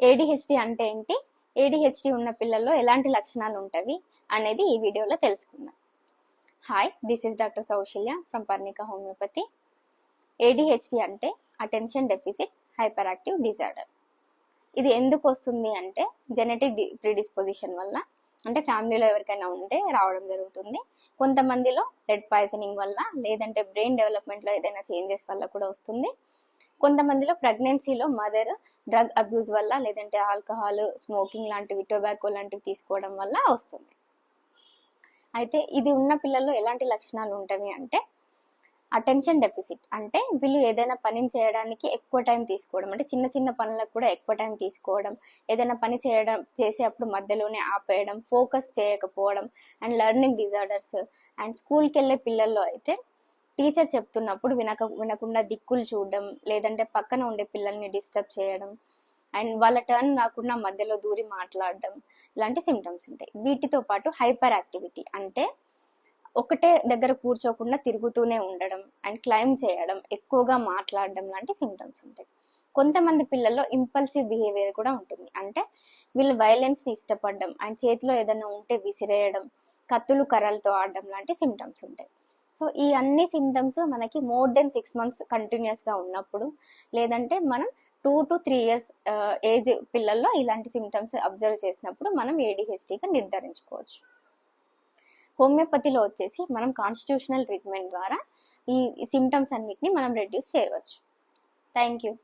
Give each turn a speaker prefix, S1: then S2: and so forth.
S1: ADHD అంటే ఏంటి, ADHD ఉన్న పిల్లల్లో ఎలాంటి లక్షణాలు ఉంటవి అనేది ఈ వీడియోలో తెలుసుకుందాం. Hi, this is doctor Saushalya from Parnika homeopathy. ADHD అంటే attention deficit hyper active disorder. ఇది ఎందుకు వస్తుంది అంటే జెనెటిక్ ప్రిడిస్పోజిషన్ వల్ల, అంటే ఫ్యామిలీలో ఎవరికైనా ఉంటే రావడం జరుగుతుంది. కొంతమందిలో లెడ్ పాయిజనింగ్ వల్ల, లేదంటే బ్రెయిన్ డెవలప్మెంట్లో ఏదైనా చేంజెస్ వల్ల కూడా వస్తుంది. కొంతమందిలో ప్రెగ్నెన్సీలో మదర్ డ్రగ్ అబ్యూస్ వల్ల, లేదంటే ఆల్కహాల్, స్మోకింగ్ లాంటివి, టొబాకో లాంటివి తీసుకోవడం వల్ల వస్తుంది. అయితే ఇది ఉన్న పిల్లల్లో ఎలాంటి లక్షణాలు ఉంటవి అంటే అటెన్షన్ డెఫిసిట్, అంటే వీళ్ళు ఏదైనా పనిని చేయడానికి ఎక్కువ టైం తీసుకోవడం, అంటే చిన్న చిన్న పనులకు కూడా ఎక్కువ టైం తీసుకోవడం, ఏదైనా పని చేసేటప్పుడు మధ్యలోనే ఆపేయడం, ఫోకస్ చేయకపోవడం, అండ్ లెర్నింగ్ డిజార్డర్స్. అండ్ స్కూల్కి వెళ్ళే పిల్లల్లో అయితే టీచర్ చెప్తున్నప్పుడు వినకుండా దిక్కులు చూడడం, లేదంటే పక్కన ఉండే పిల్లల్ని డిస్టర్బ్ చేయడం, అండ్ వాళ్ళ టర్న్ రాకుండా మధ్యలో దూరి మాట్లాడడం, ఇలాంటి సిమ్టమ్స్ ఉంటాయి. వీటితో పాటు హైపర్ యాక్టివిటీ, అంటే ఒకటే దగ్గర కూర్చోకుండా తిరుగుతూనే ఉండడం, అండ్ క్లైమ్ చేయడం, ఎక్కువగా మాట్లాడడం లాంటి సిమ్టమ్స్ ఉంటాయి. కొంతమంది పిల్లల్లో ఇంపల్సివ్ బిహేవియర్ కూడా ఉంటుంది, అంటే వీళ్ళు వైలెన్స్ని ఇష్టపడడం, అండ్ చేతిలో ఏదైనా ఉంటే విసిరేయడం, కత్తులు కర్రలతో ఆడడం లాంటి సిమ్టమ్స్ ఉంటాయి. సో ఈ అన్ని సిమ్టమ్స్ మనకి మోర్ దెన్ 6 months కంటిన్యూస్గా ఉన్నప్పుడు, లేదంటే మనం 2 to 3 years ఏజ్ పిల్లల్లో ఇలాంటి సిమ్టమ్స్ అబ్జర్వ్ చేసినప్పుడు మనం ఏడిహెచ్డిగా నిర్ధారించుకోవచ్చు. హోమియోపతిలో వచ్చేసి మనం కాన్స్టిట్యూషనల్ ట్రీట్మెంట్ ద్వారా ఈ సిమ్టమ్స్ అన్నిటిని మనం రెడ్యూస్ చేయవచ్చు. Thank you.